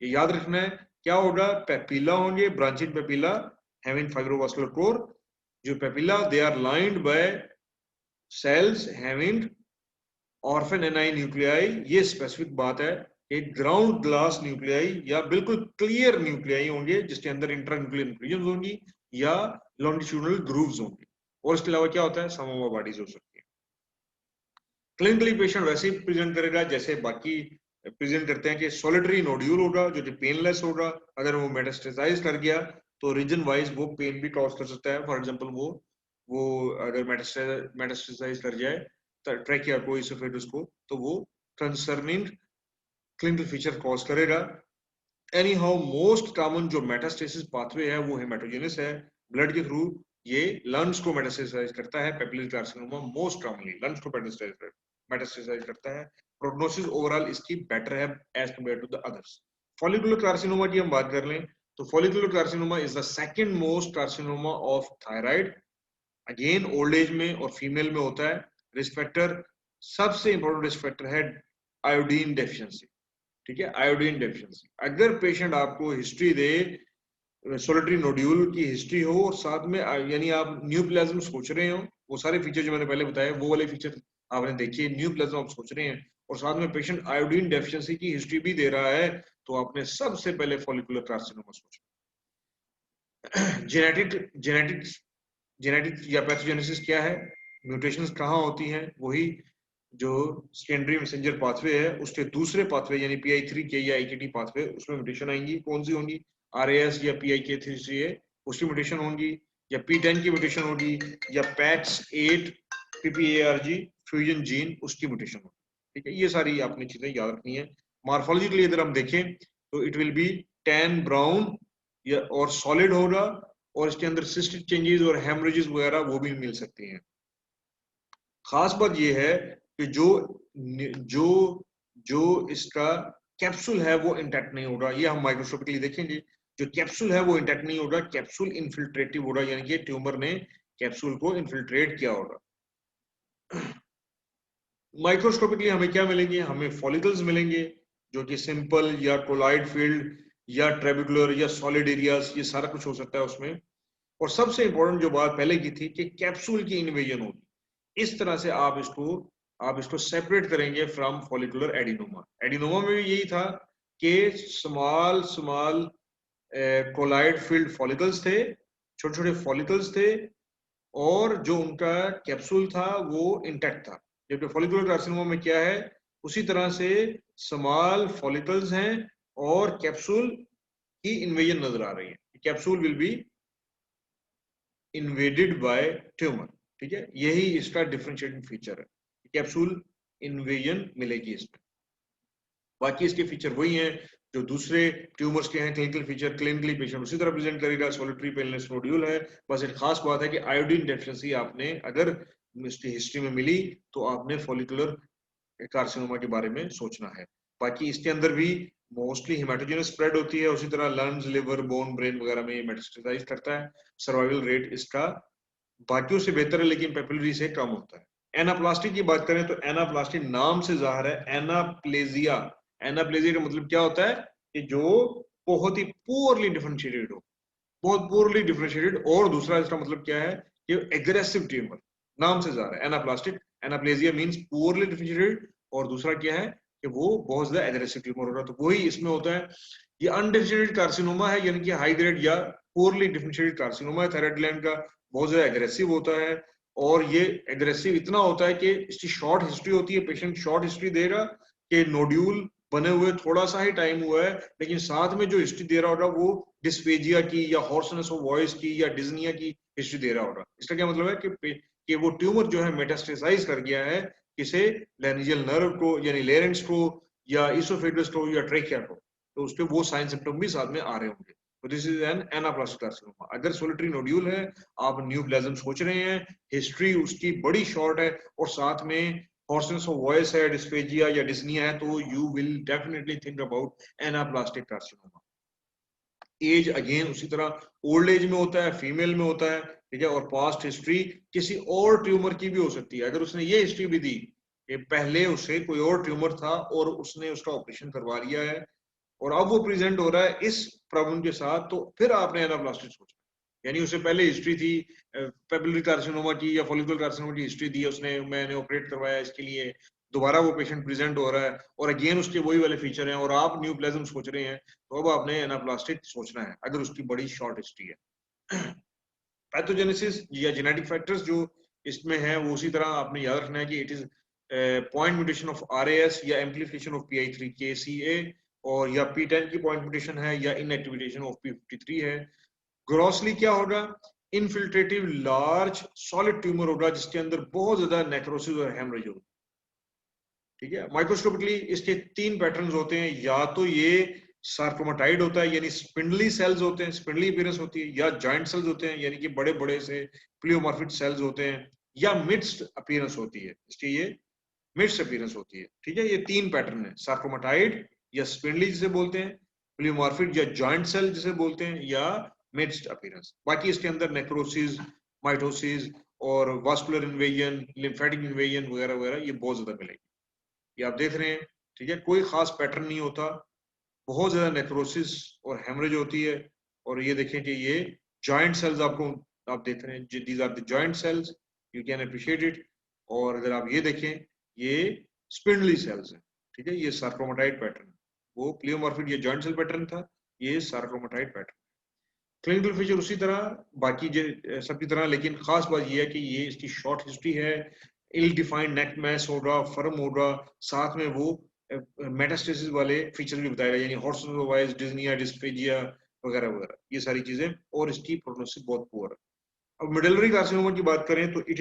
ये याद रखना है, क्या होगा, पेपिला होंगे, branched papilla having fibrovascular core. जो papilla they are lined by cells having orphan Annie nuclei. ये स्पेसिफिक बात है कि ग्राउंड ग्लास न्यूक्लियाई या बिल्कुल क्लियर न्यूक्लियाई होंगे, जिसके अंदर इंट्रान्यूक्लियर इंक्लूजन्स होंगी या लॉन्जिट्यूडनल ग्रूव्स होंगे। और इसके अलावा क्या होता है, समोमा बॉडीज हो सकती है। क्लिनिकली पेशेंट वैसे ही प्रेजेंट करेगा जैसे बाकी प्रेजेंट करते हैं, कि सॉलिटरी नोड्यूल होगा जो कि पेनलेस होगा। अगर वो मेटास्टेसाइज कर गया तो रीजन वाइज वो पेन भी कॉज कर सकता है। फॉर एग्जांपल वो अगर मेटास्टेसाइज कर जाए ट्रैकिया को, इसोफेगस को, तो वो कंसर्निंग क्लिनिकल फीचर कॉज करेगा। एनी हाउ मोस्ट कॉमन जो मेटास्टेसिस पाथवे है वो हेमाटोजेनस है, ब्लड के थ्रू ये लंग्स को मेटास्टेसाइज करता है। Papillary carcinoma most commonly lungs को मेटास्टेसाइज करता है। प्रोग्नोसिस ओवरऑल इसकी बेटर है as compare to the others. Follicular carcinoma की हम बात कर लें तो follicular carcinoma is the second most carcinoma of thyroid. Again old age में और फीमेल में होता है। रिस्क फैक्टर, सबसे इंपॉर्टेंट रिस्क फैक्टर है आयोडीन डेफिशिएंसी। ठीक है, आयोडीन डेफिशिएंसी। अगर पेशेंट आपको हिस्ट्री दे, सोलिटरी नोड्यूल की हिस्ट्री हो और साथ में यानी आप न्यूप्लाज्म सोच रहे हो, वो सारे फीचर जो मैंने पहले बताए वो वाले फीचर आपने देखिए, न्यूप्लाज्म आप सोच रहे हैं और साथ में पेशेंट आयोडीन डेफिशिएंसी की हिस्ट्री भी दे रहा है, तो आपने सबसे पहले फॉलिकुलर कार्सिनोमा सोचा। जेनेटिक या पैथोजेनेसिस क्या है, म्यूटेशंस कहाँ होती हैं, वही जो सेकेंडरी मैसेंजर पाथवे है उसके दूसरे पाथवे यानी PI3 के या IKT पाथवे, उसमें म्यूटेशन आएंगी। कौन सी होंगी, RAS या PIK3CA उसकी म्यूटेशन होंगी, या P10 की म्यूटेशन होगी, या PAX8 PPARG फ्यूजन जीन उसकी म्यूटेशन होगी। ठीक है, ये सारी आपने चीजें याद रखनी है। मॉर्फोलॉजी के लिए अगर हम देखें तो it will be tan brown या और सॉलिड होगा, और इसके अंदर सिस्टिक चेंजेस और हेमरेजेस वगैरह वो भी मिल सकती हैं। खास बात ये है कि जो जो इसका कैप्सूल है वो इंटैक्ट नहीं होगा। ये हम माइक्रोस्कोपिकली देखेंगे, जो कैप्सूल है वो इंटैक्ट नहीं होगा, कैप्सूल इन्फिल्ट्रेटिव होगा, यानी कि ट्यूमर ने कैप्सूल को इन्फिल्ट्रेट किया होगा। माइक्रोस्कोपिकली हमें क्या मिलेंगे, हमें फॉलिकल्स मिलेंगे जो कि सिंपल या कोलाइड फील्ड या ट्रेबिकुलर या सॉलिड एरियाज, ये सारा कुछ हो सकता है उसमें। और सबसे इंपॉर्टेंट जो बात पहले की थी कि कैप्सूल की इन्वेजन होगी। इस तरह से आप इसको सेपरेट करेंगे फ्रॉम फॉलिकुलर एडिनोमा। एडिनोमा में भी यही था कि small small colloid filled follicles थे, छोटे छोटे फॉलिकल्स थे, और जो उनका कैप्सूल था वो इंटैक्ट था। जबकि फॉलिकुलर कार्सिनोमा में क्या है, उसी तरह से स्मॉल फॉलिकल्स हैं और कैप्सूल की इन्वेजन नजर आ रही है। Capsule will be invaded by tumour. ठीक है, यही इसका डिफरेंशिएटिंग फीचर है, कैप्सूल इन्वेजन मिलेगी इसमें। बाकी इसके फीचर वही हैं जो दूसरे ट्यूमर्स के हैं। क्लिनिकल फीचर क्लिनिकली पेशेंट उसी तरह प्रेजेंट करेगा, सॉलिटरी पेनलेस नोड्यूल है। बस एक खास बात है कि आयोडीन डेफिशिएंसी आपने अगर इसकी हिस्ट्री में मिली तो आपने फॉलिकुलर कार्सिनोमा के बारे में सोचना है। बाकी इसके अंदर भी मोस्टली हेमाटोजेनस स्प्रेड होती है, उसी तरह लंग्स, लिवर, बोन, ब्रेन वगैरह में मेटास्टेसाइज करता है। सर्वाइवल रेट इसका बाकियों से बेहतर है लेकिन पेपिलरी से कम होता है। एनाप्लास्टी की बात करें तो एनाप्लास्टी नाम से जाहिर है, एनाप्लेजिया। एनाप्लेजिया का मतलब क्या होता है कि जो बहुत ही पुअरली डिफरेंशिएटेड हो, बहुत पुअरली डिफरेंशिएटेड। और दूसरा इसका मतलब क्या है कि एग्रेसिव ट्यूमर, नाम से जाहिर है एनाप्लास्टिक। एनाप्लेजिया मींस पुअरली डिफरेंशिएटेड, और दूसरा क्या है कि वो बहुत ज्यादा एग्रेसिव ट्यूमर हो रहा है, तो वही इसमें होता है। ये अनडिफरेंशिएटेड कार्सिनोमा है, यानी कि हाई ग्रेड या पुअरली डिफरेंशिएटेड कार्सिनोमा है। थायराइड ग्लैंड का बहुत ज्यादा एग्रेसिव होता है, और ये एग्रेसिव इतना होता है कि इसकी शॉर्ट हिस्ट्री होती है। पेशेंट शॉर्ट हिस्ट्री देगा कि नोड्यूल बने हुए थोड़ा सा ही टाइम हुआ है, लेकिन साथ में जो हिस्ट्री दे रहा होगा वो डिस्फेजिया की या हॉर्सनेस ऑफ वॉइस की या डिज्निया की हिस्ट्री दे रहा होगा। इसका क्या मतलब है कि वो ट्यूमर जो है मेटास्टेसाइज कर गया है किसे, लैरिंजियल नर्व को यानी लेरेंस को या इसोफेगस को या ट्रेकिया को, तो उसके वो साइन सिम्टम भी साथ में आ रहे होंगे। तो this is an anaplastic carcinoma. अगर सोलिटरी नोड्यूल है, आप न्यूप्लाज्म सोच रहे हैं, हिस्ट्री उसकी बड़ी शॉर्ट है और साथ में हॉर्सेस ऑफ वॉइस है, डिस्फेजिया या डिस्निया है, तो you will definitely think about anaplastic carcinoma. As again उसी तरह ओल्ड एज में होता है, फीमेल में होता है, ठीक है, और पास्ट हिस्ट्री किसी और ट्यूमर की भी हो सकती है। अगर उसने ये हिस्ट्री भी दी कि पहले उसे कोई और ट्यूमर था और उसने उसका ऑपरेशन करवा लिया है और अब वो प्रेजेंट हो रहा है इस प्रॉब्लम के साथ, तो फिर आपने एनाप्लास्टिक सोचा, यानी उसे पहले हिस्ट्री थी पेपिलरी कार्सिनोमा की या फॉलिकुलर कार्सिनोमा की हिस्ट्री दी उसने, मैंने ऑपरेट करवाया इसके लिए, दोबारा वो पेशेंट प्रेजेंट हो रहा है और अगेन उसके वही वाले फीचर हैं और आप न्यूप्लाज्म सोच रहे हैं, तो अब आपने एनाप्लास्टिक सोचना है अगर उसकी बड़ी शॉर्ट हिस्ट्री है। पैथोजेनेसिस या जेनेटिक फैक्टर्स जो इसमें है वो उसी तरह आपने याद रखना है कि it is point mutation of RAS या एम्प्लीफिकेशन ऑफ PI3KCA, और या P10 की पॉइंट म्यूटेशन है या इनएक्टिवेशन ऑफ P53 है। ग्रॉसली क्या होगा, इनफिल्ट्रेटिव लार्ज सॉलिड ट्यूमर होगा जिसके अंदर बहुत ज्यादा नेक्रोसिस और हेमरेज होगा, ठीक है। माइक्रोस्कोपिकली इसके 3 पैटर्न्स होते हैं, या तो ये सार्कोमाटाइड होता है यानी स्पिंडली सेल्स होते हैं, स्पिंडली अपीयरेंस होती है, या जॉइंट सेल्स होते हैं यानी कि बड़े बड़े से प्लियोमॉर्फिक सेल्स होते हैं, या मिक्स्ड अपीयरेंस होती है, इसकी ये मिक्स्ड अपीयरेंस होती है, ठीक है। ये 3 पैटर्न है, सार्कोमाटाइड या स्पिंडली जिसे बोलते हैं, प्लियोमॉर्फिक या जॉइंट सेल जिसे बोलते हैं, या मिक्स्ड अपीयरेंस। बाकी इसके अंदर नेक्रोसिस, माइटोसिस और वास्कुलर इन्वेजन, लिम्फेटिक इन्वेजन वगैरह वगैरह ये बहुत ज्यादा मिलेगी, ये आप देख रहे हैं, ठीक है। कोई खास पैटर्न नहीं होता, बहुत ज्यादा नेक्रोसिस और हेमरेज होती है। और ये देखें कि ये जॉइंट सेल्स आपको आप देख रहे हैं, these are the joint cells, you can appreciate it. और अगर आप ये देखें, ये स्पिंडली सेल्स हैं, ठीक है, ये सार्कोमाटाइड पैटर्न, वो प्लियोमॉर्फिक ये जॉइंट सेल पैटर्न था, ये सार्कोमाटाइड पैटर्न। क्लिनिकल फीचर उसी तरह बाकी सबकी तरह, लेकिन खास बात यह है कि ये इसकी शॉर्ट हिस्ट्री है, इल डिफाइंड नेक मैस होगा, फर्म होगा, साथ में वो मेटास्टेसिस वाले फीचर भी बताएगा, यानी हॉर्सेस वाइज, डिज्निया, डिस्फेजिया वगैरह वगैरह, ये सारी चीजें, और इसकी प्रोग्नोसिस बहुत पुअर है। अब मेडुलरी कार्सिनोमा की बात करें तो it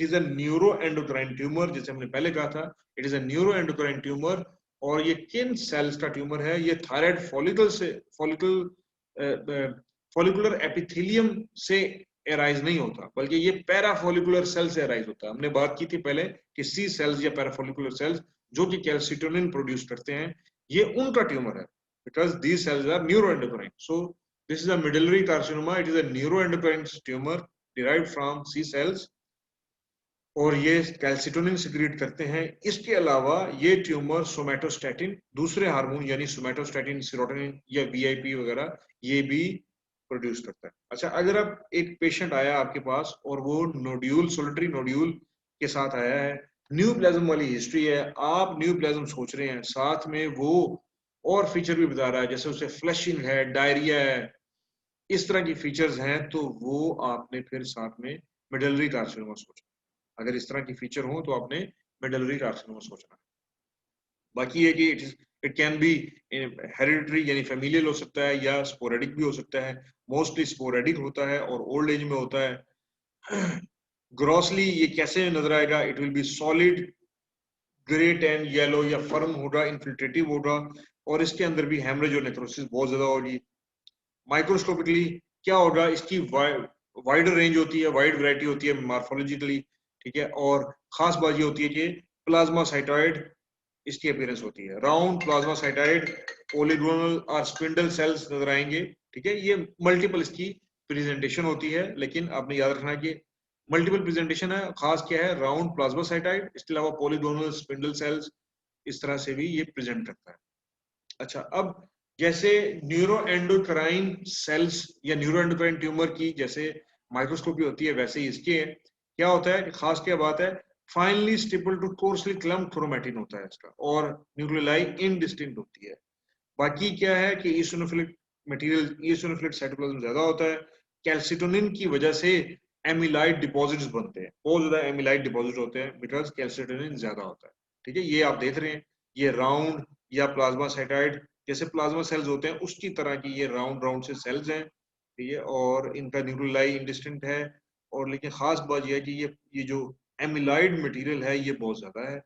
is a neuro endocrine tumour, जैसे हमने पहले कहा था, it is a neuro endocrine tumour. और ये किन सेल्स का ट्यूमर है, ये थायराइड फॉलिकुलर एपिथेलियम से एराइज नहीं होता, बल्कि ये पैराफोलिकुलर सेल से एराइज होता है। हमने बात की थी पहले कि सी सेल्स या पैराफोलिकुलर सेल्स जो कि कैल्सिटोनिन प्रोड्यूस करते हैं, ये उनका ट्यूमर है, because these cells are neuroendocrine. So this is a medullary carcinoma, it is a neuroendocrine tumor derived from C cells और ये कैल्सिटोनिन सिक्रीट करते हैं। इसके अलावा ये ट्यूमर सोमैटोस्टैटिन, दूसरे हार्मोन यानी सोमैटोस्टैटिन, सेरोटोनिन या VIP वगैरह ये भी प्रोड्यूस करता है। अच्छा, अगर अब एक पेशेंट आया आपके पास और वो नोड्यूल, सोलिटरी नोड्यूल के साथ आया है, न्यूप्लाज्म वाली हिस्ट्री है, आप न्यूप्लाज्म सोच रहे हैं, साथ में वो और फीचर भी बता रहा है, जैसे उसे फ्लशिंग है, डायरिया है, इस तरह की फीचर्स हैं, तो वो आपने फिर साथ में मेडुलरी कार्सिनोमा सोचना। अगर इस तरह की फीचर हो तो आपने मेडुलरी कार्सिनोमा सोचना। बाकी है कि इट कैन बी हेरिडिटरी यानी फैमिलियल हो सकता है, या स्पोरेडिक भी हो सकता है। मोस्टली स्पोरेडिक होता है और ओल्ड एज में होता है। ग्रॉसली ये कैसे नजर आएगा, it will be solid grey tan yellow या फर्म होगा, इन्फिल्ट्रेटिव होगा, और इसके अंदर भी हेमरेज और नेक्रोसिस बहुत ज्यादा होगी। माइक्रोस्कोपिकली क्या होगा, इसकी वाइड रेंज होती है, वाइड वैरायटी होती है मार्फोलॉजिकली, ठीक है। और खास बात ये होती है कि प्लाज्मा साइटोइड इसकी अपीयरेंस होती है, राउंड प्लाज्मा साइटोइड, पॉलीगोनल और स्पिंडल सेल्स नजर आएंगे, ठीक है। ये मल्टीपल इसकी प्रेजेंटेशन होती है, लेकिन आपने याद रखना कि मल्टीपल प्रेजेंटेशन है, खास क्या है, राउंड प्लाज्मा साइटोइड, इसके अलावा पॉलीगोनल स्पिंडल सेल्स, इस तरह से भी ये प्रेजेंट करता है। अच्छा, अब जैसे न्यूरो एंडोक्राइन सेल्स या न्यूरो एंडोक्राइन ट्यूमर की जैसे माइक्रोस्कोपी होती है, वैसे ही इसके क्या होता है, खास क्या बात है, finely stipple to coarsely clumped chromatin होता है इसका, और न्यूक्लियोलाई इनडिस्टिंक्ट होती है। बाकी क्या है कि ईओसिनोफिलिक मटेरियल, ईओसिनोफिलिक साइटोप्लाज्म ज्यादा होता है, कैल्सिटोनिन की वजह से एमिलाइड डिपॉजिट्स बनते हैं, बहुत ज्यादा एमिलाइड डिपॉजिट होते हैं बिकॉज कैल्सिटोनिन ज्यादा होता है, ठीक है। ये आप देख रहे हैं, ये राउंड या प्लाज्मा साइटाइड, जैसे प्लाज्मा सेल्स होते हैं उसकी तरह की ये राउंड राउंड से सेल्स हैं, ठीक है, और इनका न्यूक्लियाई इंडिस्टिंक्ट है, और लेकिन खास बात यह है कि ये जो एमिलाइड मटेरियल है ये बहुत ज्यादा है।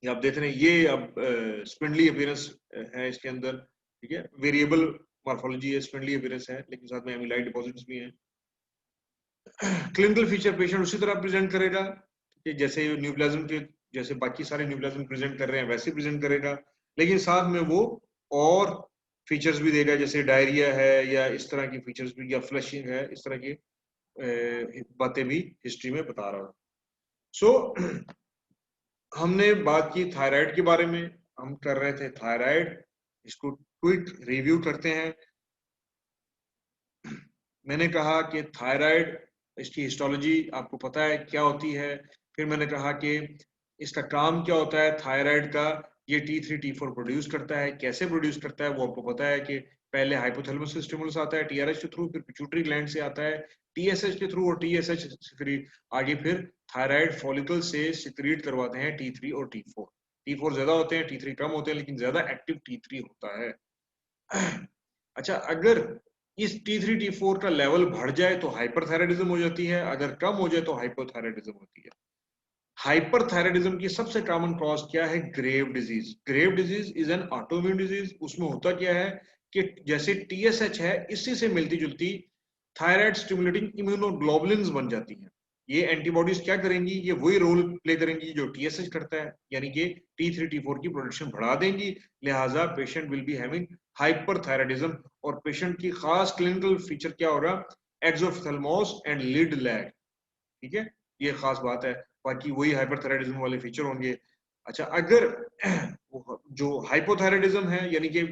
ये आप देख रहे हैं, ये अब स्पिंडली अपीयरेंस है इसके अंदर, ठीक है, वेरिएबल मॉर्फोलॉजी है, स्पिंडली अपीयरेंस है, लेकिन साथ में एमिलाइड डिपॉजिट्स भी हैं। क्लिनिकल फीचर पेशेंट उसी तरह प्रेजेंट करेगा कि जैसे न्यूप्लाज्म के, जैसे बाकी सारे न्यूप्लाज्म प्रेजेंट कर रहे हैं वैसे प्रेजेंट करेगा, लेकिन साथ में वो और फीचर्स भी देगा, जैसे डायरिया है या इस तरह की फीचर्स भी, या फ्लशिंग है, इस तरह की बातें भी हिस्ट्री में बता रहा हूँ। सो हमने बात की थायराइड के बारे में, हम कर रहे थे थायराइड, इसको क्विक रिव्यू करते हैं। मैंने कहा कि थायराइड, इसकी हिस्टोलॉजी आपको पता है क्या होती है। फिर मैंने कहा कि इसका काम क्या होता है थायराइड का, ये T3 T4 प्रोड्यूस करता है, कैसे प्रोड्यूस करता है वो आपको पता है कि पहले हाइपोथैलेमस से स्टिमुलस आता है TRH के थ्रू, फिर पिट्यूटरी ग्लैंड से आता है TSH के थ्रू, और TSH सिक्रीट आगे फिर थायराइड फॉलिकल से सिक्रीट करवाते हैं T3 और T4। T4 ज्यादा होते हैं, T3 कम होते हैं, लेकिन ज्यादा एक्टिव T3 होता है। अच्छा, अगर इस T3 T4 का लेवल बढ़ जाए तो हाइपरथायराइडिज्म हो जाती है, अगर कम हो जाए तो हाइपोथायराइडिज्म होती है। हाइपरथायराइडिज्म की सबसे कॉमन कॉज क्या है? Grave disease. Grave disease is an autoimmune disease. उसमें होता क्या है कि जैसे TSH है, इसी से मिलती जुलती थायराइड स्टिमुलेटिंग इम्यूनोग्लोबुलिन्स बन जाती हैं। ये एंटीबॉडीज क्या करेंगी? ये वही रोल प्ले करेंगी जो TSH करता है, यानी कि T3 T4 की प्रोडक्शन बढ़ा देंगी। लिहाजा patient will be having hyperthyroidism, और पेशेंट की खास क्लिनिकल फीचर क्या होगा? एक्सोफ्थेल्मोस एंड लिड लैग, ठीक है, ये खास बात है। बाकी वही हाइपरथायराइडिज्म वाले फीचर होंगे। अच्छा, अगर जो हाइपोथायराइडिज्म है, यानी कि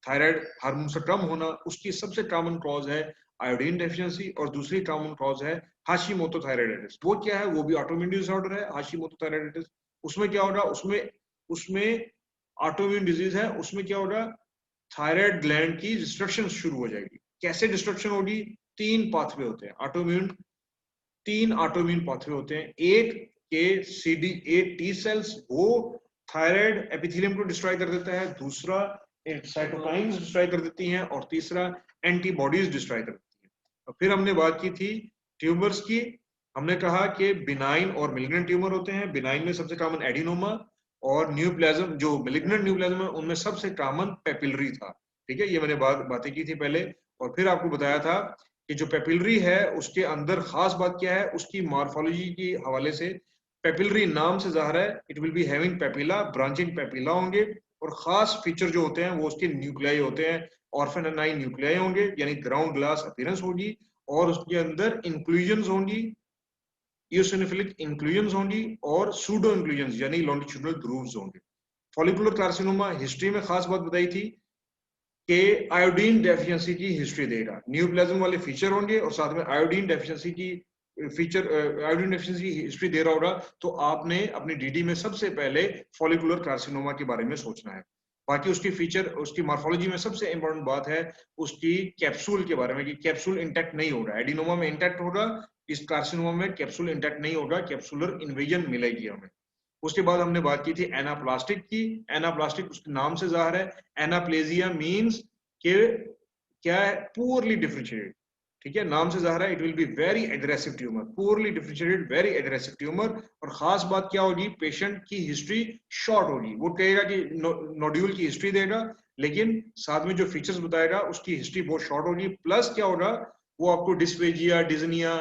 थायराइड हार्मोन से कम होना, उसकी सबसे कॉमन कॉज है आयोडीन डेफिशिएंसी, और दूसरी कॉमन कॉज है हाशिमोतो थायराइडाइटिस। वो क्या है? वो भी ऑटोइम्यून डिसऑर्डर है, हाशिमोतो थायराइडाइटिस। उसमें क्या होगा? उसमें उसमें ऑटोइम्यून डिजीज है, उसमें क्या होगा? थायराइड ग्लैंड की डिस्ट्रक्शन शुरू हो जाएगी। कैसे डिस्ट्रक्शन होगी? तीन पाथवे होते हैं ऑटोइम्यून, तीन ऑटोइम्यून पाथवे होते हैं। एक के CD8 टी सेल्स, वो थायराइड एपिथेलियम को डिस्ट्रॉय कर देता है, दूसरा साइटोकाइंस डिस्ट्रॉय कर देती हैं, और तीसरा एंटीबॉडीज डिस्ट्रॉय कर देती हैं। और फिर हमने बात की थी ट्यूमर्स की। हमने कहा कि बिनाइन और मिलिग्नेंट ट्यूमर होते हैं। बिनाइन में सबसे कॉमन एडिनोमा, और न्यूप्लाज्म, जो मिलिग्नेंट न्यूप्लाज्म है उनमें सबसे कॉमन पेपिलरी था। ठीक है, ये मैंने बातें की थी पहले। और फिर आपको बताया था कि जो पेपिलरी है उसके अंदर खास बात क्या है, उसकी मॉर्फोलॉजी के हवाले से। पेपिलरी नाम से जाहिर है, it will be having papilla, branching papilla होंगे, और खास फीचर जो होते हैं वो उसके न्यूक्लियाई होते हैं। ऑर्फेनाइन न्यूक्लियाई होंगे, यानी ग्राउंड ग्लास अपीयरेंस होगी, और उसके अंदर इंक्लूजन्स होंगी, इओसिनोफिलिक इंक्लूजन्स होंगी, और सूडो इंक्लूजन्स यानी लॉन्गिट्यूडनल ग्रूव्स होंगे। फॉलिकुलर कार्सिनोमा हिस्ट्री में खास बात बताई थी कि आयोडीन डेफिशिएंसी की हिस्ट्री देगा। न्यूप्लाज्म वाले फीचर होंगे, और साथ में आयोडीन डेफिशिएंसी की फीचर, आयोडीन डेफिशिएंसी की हिस्ट्री दे रहा होगा, तो आपने अपनी DD में सबसे पहले फॉलिकुलर कार्सिनोमा के बारे में सोचना है। बाकी उसकी फीचर, उसकी मॉर्फोलॉजी में सबसे इंपॉर्टेंट बात है उसकी कैप्सूल के बारे में, कि कैप्सूल इंटैक्ट नहीं होगा। एडिनोमा में इंटैक्ट होगा, इस कार्सिनोमा में कैप्सूल इंटैक्ट नहीं होगा, कैप्सुलर इन्वेजन मिलेगी हमें। उसके बाद हमने बात की थी एनाप्लास्टिक की। एनाप्लास्टिक उसके नाम से जाहिर है, एनाप्लेजिया मींस कि क्या है? पुअरली डिफरेंशिएटेड, ठीक है, नाम से जाहिर है, it will be very aggressive tumour, poorly differentiated very aggressive tumour. और खास बात क्या होगी? पेशेंट की हिस्ट्री शॉर्ट होगी। वो कहेगा कि नोड्यूल की हिस्ट्री देगा, लेकिन साथ में जो फीचर्स बताएगा उसकी हिस्ट्री बहुत शॉर्ट होगी। प्लस क्या होगा? वो आपको डिस्फेजिया, डिजनिया,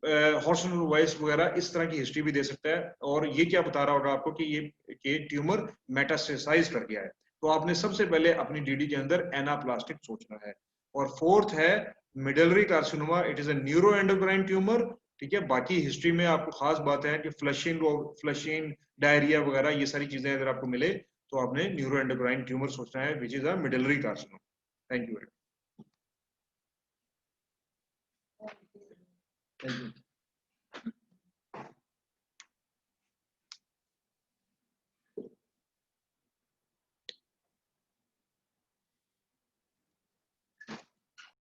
हॉर्सनल वॉइस वगैरह इस तरह की हिस्ट्री भी दे सकता है। और ये क्या बता रहा होगा आपको कि ट्यूमर मेटास्टेसाइज कर गया है। तो आपने सबसे पहले अपनी DD के अंदर एनाप्लास्टिक सोचना है। और फोर्थ है medullary carcinoma, it is a neuro endocrine tumour. ठीक है, बाकी हिस्ट्री में आपको खास बात है कि फ्लशिंग डायरिया वगैरह ये सारी चीजें अगर आपको मिले तो आपने न्यूरो एंडोक्राइन ट्यूमर सोचना है, which is a medullary carcinoma. Thank you.